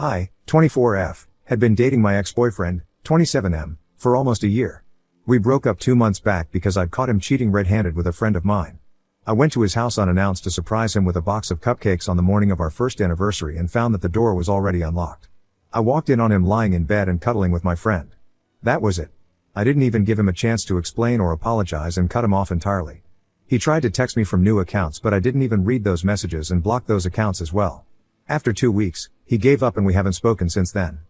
I, 24F, had been dating my ex-boyfriend, 27M, for almost a year. We broke up 2 months back because I'd caught him cheating red-handed with a friend of mine. I went to his house unannounced to surprise him with a box of cupcakes on the morning of our first anniversary and found that the door was already unlocked. I walked in on him lying in bed and cuddling with my friend. That was it. I didn't even give him a chance to explain or apologize and cut him off entirely. He tried to text me from new accounts, but I didn't even read those messages and blocked those accounts as well. After 2 weeks, he gave up and we haven't spoken since then.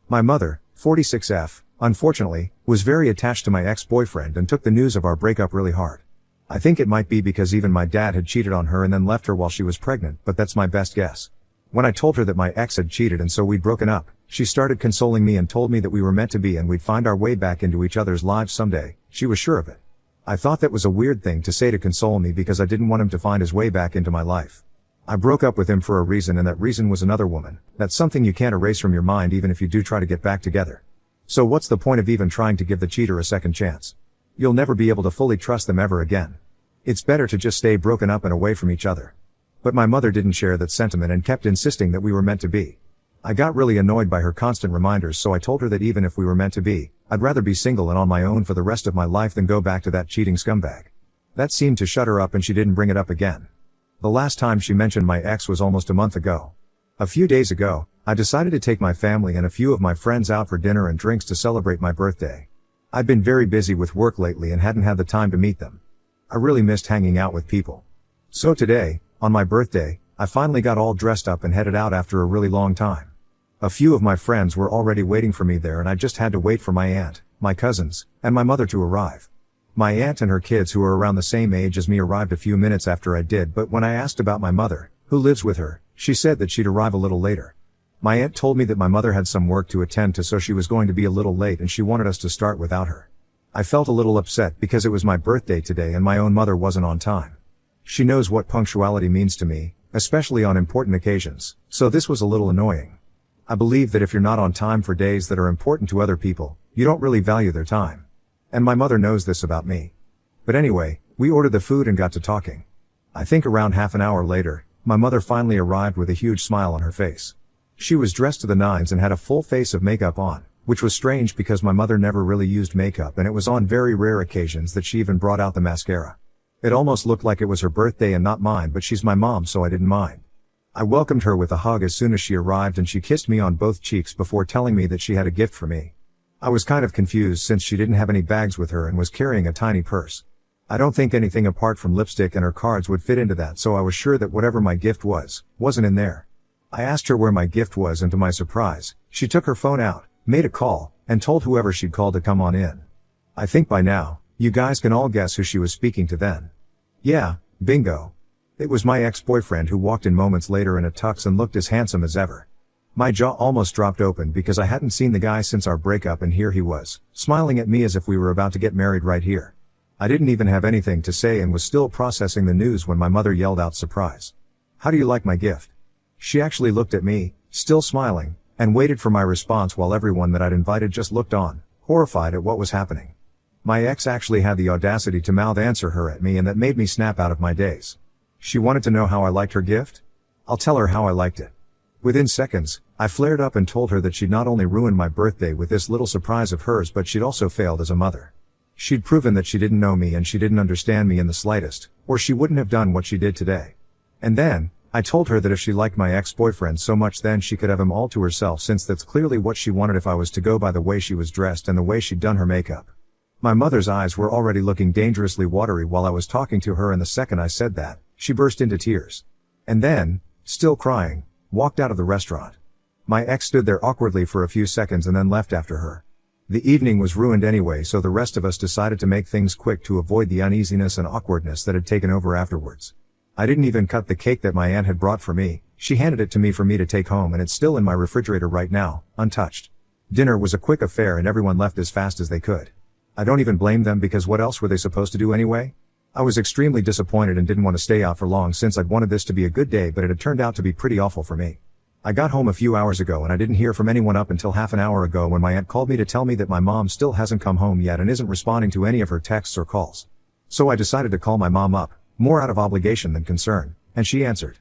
My mother, 46F, unfortunately, was very attached to my ex-boyfriend and took the news of our breakup really hard. I think it might be because even my dad had cheated on her and then left her while she was pregnant, but that's my best guess. When I told her that my ex had cheated and so we'd broken up, she started consoling me and told me that we were meant to be and we'd find our way back into each other's lives someday. She was sure of it. I thought that was a weird thing to say to console me because I didn't want him to find his way back into my life. I broke up with him for a reason, and that reason was another woman. That's something you can't erase from your mind even if you do try to get back together. So what's the point of even trying to give the cheater a second chance? You'll never be able to fully trust them ever again. It's better to just stay broken up and away from each other. But my mother didn't share that sentiment and kept insisting that we were meant to be. I got really annoyed by her constant reminders, so I told her that even if we were meant to be, I'd rather be single and on my own for the rest of my life than go back to that cheating scumbag. That seemed to shut her up and she didn't bring it up again. The last time she mentioned my ex was almost a month ago. A few days ago, I decided to take my family and a few of my friends out for dinner and drinks to celebrate my birthday. I'd been very busy with work lately and hadn't had the time to meet them. I really missed hanging out with people. So today, on my birthday, I finally got all dressed up and headed out after a really long time. A few of my friends were already waiting for me there and I just had to wait for my aunt, my cousins, and my mother to arrive. My aunt and her kids, who are around the same age as me, arrived a few minutes after I did, but when I asked about my mother, who lives with her, she said that she'd arrive a little later. My aunt told me that my mother had some work to attend to, so she was going to be a little late and she wanted us to start without her. I felt a little upset because it was my birthday today and my own mother wasn't on time. She knows what punctuality means to me, especially on important occasions, so this was a little annoying. I believe that if you're not on time for days that are important to other people, you don't really value their time. And my mother knows this about me. But anyway, we ordered the food and got to talking. I think around half an hour later, my mother finally arrived with a huge smile on her face. She was dressed to the nines and had a full face of makeup on, which was strange because my mother never really used makeup and it was on very rare occasions that she even brought out the mascara. It almost looked like it was her birthday and not mine, but she's my mom, so I didn't mind. I welcomed her with a hug as soon as she arrived and she kissed me on both cheeks before telling me that she had a gift for me. I was kind of confused since she didn't have any bags with her and was carrying a tiny purse. I don't think anything apart from lipstick and her cards would fit into that, so I was sure that whatever my gift wasn't in there. I asked her where my gift was and to my surprise, she took her phone out, made a call, and told whoever she'd called to come on in. I think by now, you guys can all guess who she was speaking to then. Yeah, bingo. It was my ex-boyfriend, who walked in moments later in a tux and looked as handsome as ever. My jaw almost dropped open because I hadn't seen the guy since our breakup, and here he was, smiling at me as if we were about to get married right here. I didn't even have anything to say and was still processing the news when my mother yelled out, "Surprise! How do you like my gift?" She actually looked at me, still smiling, and waited for my response while everyone that I'd invited just looked on, horrified at what was happening. My ex actually had the audacity to mouth answer her at me, and that made me snap out of my daze. She wanted to know how I liked her gift? I'll tell her how I liked it. Within seconds, I flared up and told her that she'd not only ruined my birthday with this little surprise of hers, but she'd also failed as a mother. She'd proven that she didn't know me and she didn't understand me in the slightest, or she wouldn't have done what she did today. And then, I told her that if she liked my ex-boyfriend so much, then she could have him all to herself, since that's clearly what she wanted if I was to go by the way she was dressed and the way she'd done her makeup. My mother's eyes were already looking dangerously watery while I was talking to her, and the second I said that, she burst into tears. And then, still crying, walked out of the restaurant. My ex stood there awkwardly for a few seconds and then left after her. The evening was ruined anyway, so the rest of us decided to make things quick to avoid the uneasiness and awkwardness that had taken over afterwards. I didn't even cut the cake that my aunt had brought for me. She handed it to me for me to take home, and it's still in my refrigerator right now, untouched. Dinner was a quick affair and everyone left as fast as they could. I don't even blame them, because what else were they supposed to do anyway? I was extremely disappointed and didn't want to stay out for long since I'd wanted this to be a good day, but it had turned out to be pretty awful for me. I got home a few hours ago and I didn't hear from anyone up until half an hour ago when my aunt called me to tell me that my mom still hasn't come home yet and isn't responding to any of her texts or calls. So I decided to call my mom up, more out of obligation than concern, and she answered.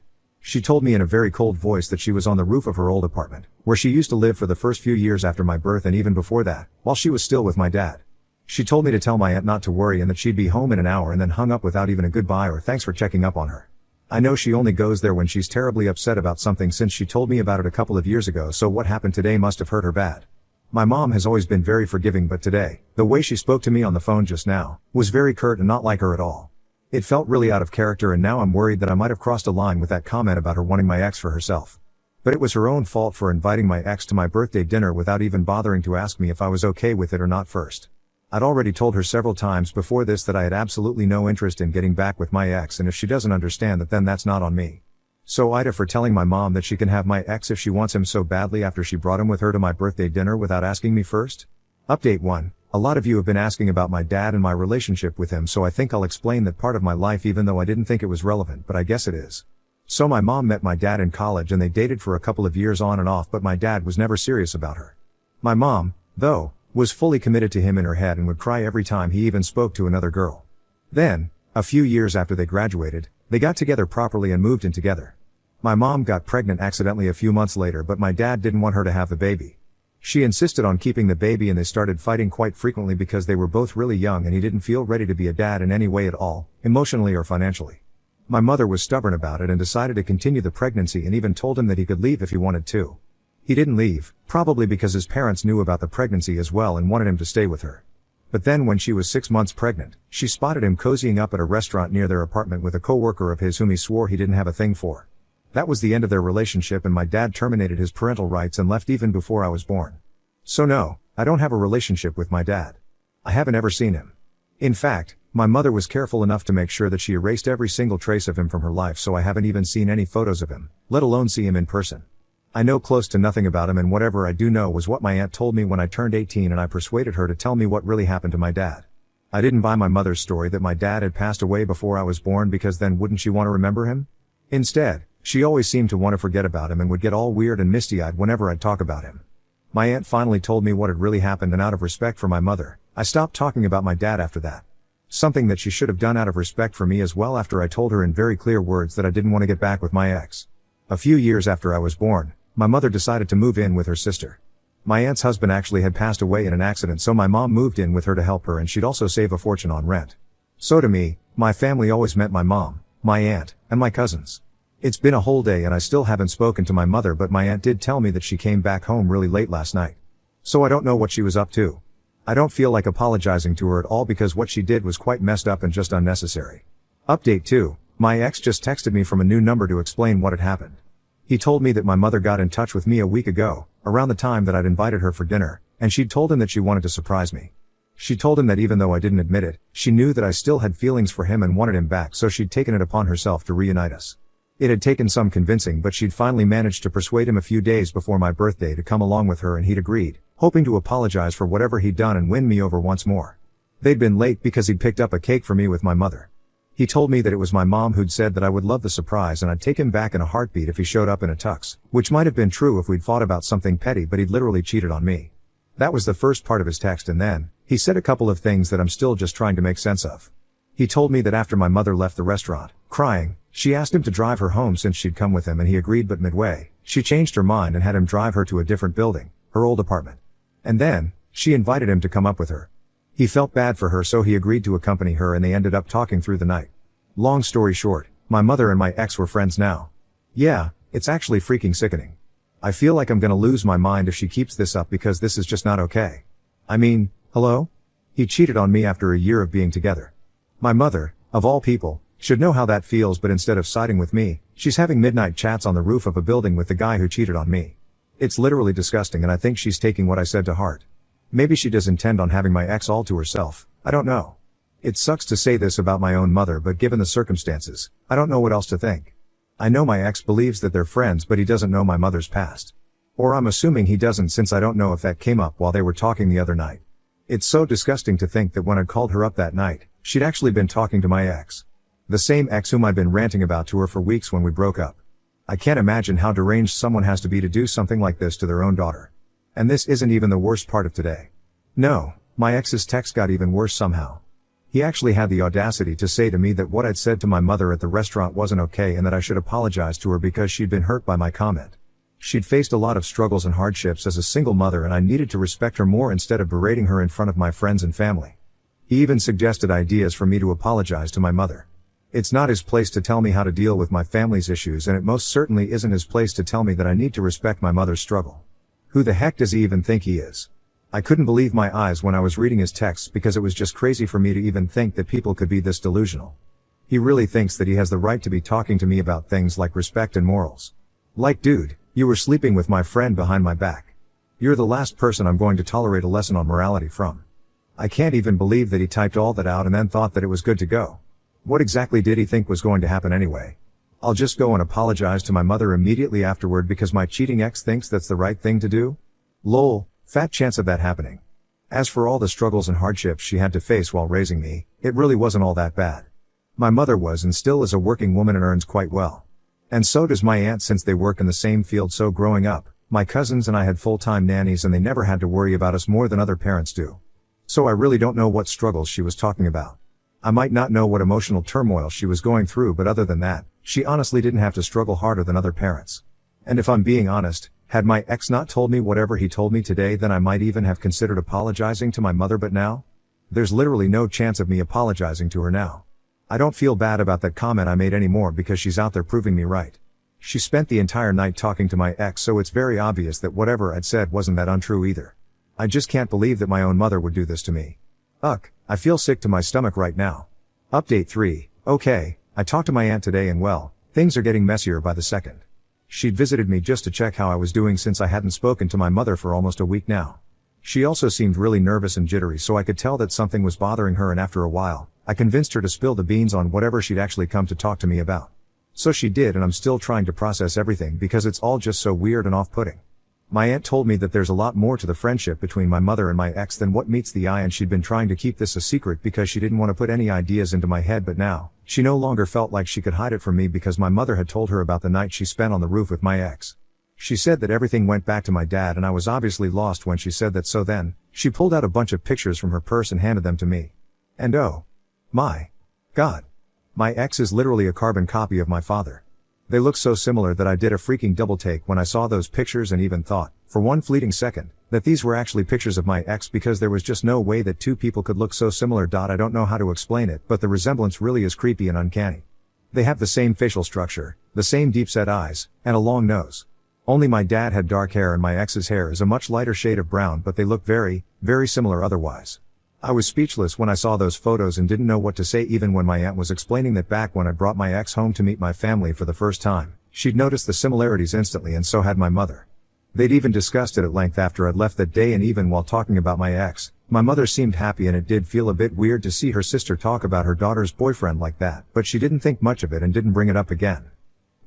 She told me in a very cold voice that she was on the roof of her old apartment, where she used to live for the first few years after my birth and even before that, while she was still with my dad. She told me to tell my aunt not to worry and that she'd be home in an hour, and then hung up without even a goodbye or thanks for checking up on her. I know she only goes there when she's terribly upset about something, since she told me about it a couple of years ago, so what happened today must have hurt her bad. My mom has always been very forgiving, but today, the way she spoke to me on the phone just now, was very curt and not like her at all. It felt really out of character, and now I'm worried that I might have crossed a line with that comment about her wanting my ex for herself. But it was her own fault for inviting my ex to my birthday dinner without even bothering to ask me if I was okay with it or not first. I'd already told her several times before this that I had absolutely no interest in getting back with my ex, and if she doesn't understand that, then that's not on me. So Ida for telling my mom that she can have my ex if she wants him so badly after she brought him with her to my birthday dinner without asking me first? Update 1. A lot of you have been asking about my dad and my relationship with him, so I think I'll explain that part of my life, even though I didn't think it was relevant, but I guess it is. So my mom met my dad in college and they dated for a couple of years on and off, but my dad was never serious about her. My mom, though, was fully committed to him in her head and would cry every time he even spoke to another girl. Then, a few years after they graduated, they got together properly and moved in together. My mom got pregnant accidentally a few months later, but my dad didn't want her to have the baby. She insisted on keeping the baby and they started fighting quite frequently because they were both really young and he didn't feel ready to be a dad in any way at all, emotionally or financially. My mother was stubborn about it and decided to continue the pregnancy and even told him that he could leave if he wanted to. He didn't leave, probably because his parents knew about the pregnancy as well and wanted him to stay with her. But then when she was 6 months pregnant, she spotted him cozying up at a restaurant near their apartment with a coworker of his whom he swore he didn't have a thing for. That was the end of their relationship, and my dad terminated his parental rights and left even before I was born. So no, I don't have a relationship with my dad. I haven't ever seen him. In fact, my mother was careful enough to make sure that she erased every single trace of him from her life, so I haven't even seen any photos of him, let alone see him in person. I know close to nothing about him, and whatever I do know was what my aunt told me when I turned 18 and I persuaded her to tell me what really happened to my dad. I didn't buy my mother's story that my dad had passed away before I was born, because then wouldn't she want to remember him? Instead, she always seemed to want to forget about him and would get all weird and misty-eyed whenever I'd talk about him. My aunt finally told me what had really happened, and out of respect for my mother, I stopped talking about my dad after that. Something that she should have done out of respect for me as well, after I told her in very clear words that I didn't want to get back with my ex. A few years after I was born, my mother decided to move in with her sister. My aunt's husband actually had passed away in an accident, so my mom moved in with her to help her, and she'd also save a fortune on rent. So to me, my family always meant my mom, my aunt, and my cousins. It's been a whole day and I still haven't spoken to my mother, but my aunt did tell me that she came back home really late last night. So I don't know what she was up to. I don't feel like apologizing to her at all, because what she did was quite messed up and just unnecessary. Update 2. My ex just texted me from a new number to explain what had happened. He told me that my mother got in touch with me a week ago, around the time that I'd invited her for dinner, and she'd told him that she wanted to surprise me. She told him that even though I didn't admit it, she knew that I still had feelings for him and wanted him back, so she'd taken it upon herself to reunite us. It had taken some convincing, but she'd finally managed to persuade him a few days before my birthday to come along with her, and he'd agreed, hoping to apologize for whatever he'd done and win me over once more. They'd been late because he'd picked up a cake for me with my mother. He told me that it was my mom who'd said that I would love the surprise and I'd take him back in a heartbeat if he showed up in a tux, which might have been true if we'd fought about something petty, but he'd literally cheated on me. That was the first part of his text, and then he said a couple of things that I'm still just trying to make sense of. He told me that after my mother left the restaurant, crying, she asked him to drive her home since she'd come with him, and he agreed, but midway, she changed her mind and had him drive her to a different building, her old apartment. And then, she invited him to come up with her. He felt bad for her, so he agreed to accompany her, and they ended up talking through the night. Long story short, my mother and my ex were friends now. Yeah, it's actually freaking sickening. I feel like I'm gonna lose my mind if she keeps this up, because this is just not okay. I mean, hello? He cheated on me after a year of being together. My mother, of all people, should know how that feels, but instead of siding with me, she's having midnight chats on the roof of a building with the guy who cheated on me. It's literally disgusting, and I think she's taking what I said to heart. Maybe she does intend on having my ex all to herself, I don't know. It sucks to say this about my own mother, but given the circumstances, I don't know what else to think. I know my ex believes that they're friends, but he doesn't know my mother's past. Or I'm assuming he doesn't, since I don't know if that came up while they were talking the other night. It's so disgusting to think that when I'd called her up that night, she'd actually been talking to my ex. The same ex whom I'd been ranting about to her for weeks when we broke up. I can't imagine how deranged someone has to be to do something like this to their own daughter. And this isn't even the worst part of today. No, my ex's text got even worse somehow. He actually had the audacity to say to me that what I'd said to my mother at the restaurant wasn't okay and that I should apologize to her because she'd been hurt by my comment. She'd faced a lot of struggles and hardships as a single mother and I needed to respect her more instead of berating her in front of my friends and family. He even suggested ideas for me to apologize to my mother. It's not his place to tell me how to deal with my family's issues, and it most certainly isn't his place to tell me that I need to respect my mother's struggle. Who the heck does he even think he is? I couldn't believe my eyes when I was reading his texts because it was just crazy for me to even think that people could be this delusional. He really thinks that he has the right to be talking to me about things like respect and morals. Like, dude, you were sleeping with my friend behind my back. You're the last person I'm going to tolerate a lesson on morality from. I can't even believe that he typed all that out and then thought that it was good to go. What exactly did he think was going to happen anyway? I'll just go and apologize to my mother immediately afterward because my cheating ex thinks that's the right thing to do? Lol, fat chance of that happening. As for all the struggles and hardships she had to face while raising me, it really wasn't all that bad. My mother was and still is a working woman and earns quite well. And so does my aunt since they work in the same field, so growing up, my cousins and I had full-time nannies and they never had to worry about us more than other parents do. So I really don't know what struggles she was talking about. I might not know what emotional turmoil she was going through, but other than that, she honestly didn't have to struggle harder than other parents. And if I'm being honest, had my ex not told me whatever he told me today, then I might even have considered apologizing to my mother, but now? There's literally no chance of me apologizing to her now. I don't feel bad about that comment I made anymore because she's out there proving me right. She spent the entire night talking to my ex, so it's very obvious that whatever I'd said wasn't that untrue either. I just can't believe that my own mother would do this to me. Ugh, I feel sick to my stomach right now. Update 3. Okay, I talked to my aunt today and well, things are getting messier by the second. She'd visited me just to check how I was doing since I hadn't spoken to my mother for almost a week now. She also seemed really nervous and jittery, so I could tell that something was bothering her, and after a while, I convinced her to spill the beans on whatever she'd actually come to talk to me about. So she did, and I'm still trying to process everything because it's all just so weird and off-putting. My aunt told me that there's a lot more to the friendship between my mother and my ex than what meets the eye, and she'd been trying to keep this a secret because she didn't want to put any ideas into my head, but now, she no longer felt like she could hide it from me because my mother had told her about the night she spent on the roof with my ex. She said that everything went back to my dad, and I was obviously lost when she said that, so then, she pulled out a bunch of pictures from her purse and handed them to me. And oh my God. My ex is literally a carbon copy of my father. They look so similar that I did a freaking double take when I saw those pictures and even thought, for one fleeting second, that these were actually pictures of my ex because there was just no way that two people could look so similar. I don't know how to explain it, but the resemblance really is creepy and uncanny. They have the same facial structure, the same deep-set eyes, and a long nose. Only my dad had dark hair and my ex's hair is a much lighter shade of brown, but they look very, very similar otherwise. I was speechless when I saw those photos and didn't know what to say, even when my aunt was explaining that back when I brought my ex home to meet my family for the first time, she'd noticed the similarities instantly, and so had my mother. They'd even discussed it at length after I'd left that day, and even while talking about my ex, my mother seemed happy, and it did feel a bit weird to see her sister talk about her daughter's boyfriend like that, but she didn't think much of it and didn't bring it up again.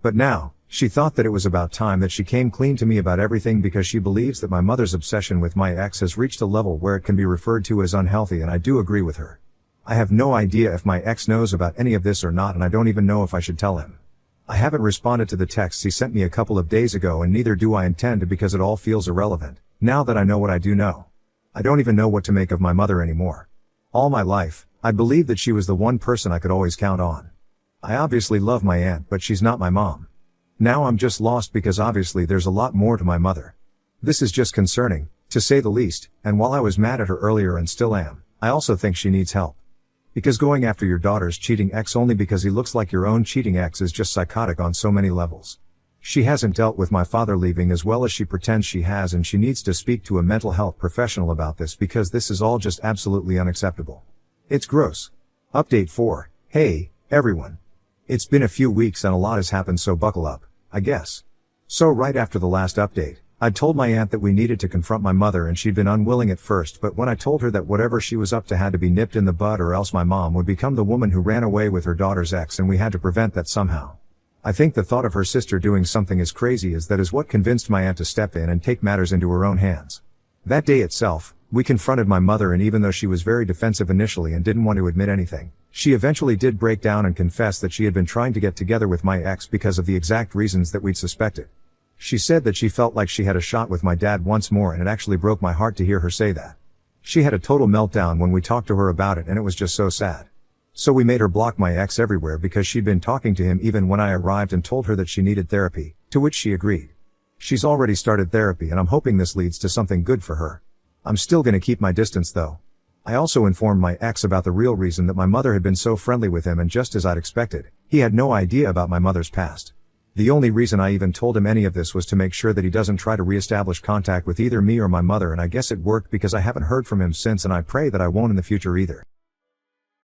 But now, she thought that it was about time that she came clean to me about everything because she believes that my mother's obsession with my ex has reached a level where it can be referred to as unhealthy, and I do agree with her. I have no idea if my ex knows about any of this or not, and I don't even know if I should tell him. I haven't responded to the texts he sent me a couple of days ago, and neither do I intend to because it all feels irrelevant, now that I know what I do know. I don't even know what to make of my mother anymore. All my life, I believed that she was the one person I could always count on. I obviously love my aunt, but she's not my mom. Now I'm just lost because obviously there's a lot more to my mother. This is just concerning, to say the least, and while I was mad at her earlier and still am, I also think she needs help. Because going after your daughter's cheating ex only because he looks like your own cheating ex is just psychotic on so many levels. She hasn't dealt with my father leaving as well as she pretends she has, and she needs to speak to a mental health professional about this because this is all just absolutely unacceptable. It's gross. Update 4. Hey, everyone. It's been a few weeks and a lot has happened, so buckle up, I guess. So right after the last update, I'd told my aunt that we needed to confront my mother, and she'd been unwilling at first, but when I told her that whatever she was up to had to be nipped in the bud or else my mom would become the woman who ran away with her daughter's ex, and we had to prevent that somehow. I think the thought of her sister doing something as crazy as that is what convinced my aunt to step in and take matters into her own hands. That day itself, we confronted my mother, and even though she was very defensive initially and didn't want to admit anything, she eventually did break down and confess that she had been trying to get together with my ex because of the exact reasons that we'd suspected. She said that she felt like she had a shot with my dad once more, and it actually broke my heart to hear her say that. She had a total meltdown when we talked to her about it, and it was just so sad. So we made her block my ex everywhere because she'd been talking to him even when I arrived and told her that she needed therapy, to which she agreed. She's already started therapy and I'm hoping this leads to something good for her. I'm still gonna keep my distance though. I also informed my ex about the real reason that my mother had been so friendly with him, and just as I'd expected, he had no idea about my mother's past. The only reason I even told him any of this was to make sure that he doesn't try to reestablish contact with either me or my mother, and I guess it worked because I haven't heard from him since, and I pray that I won't in the future either.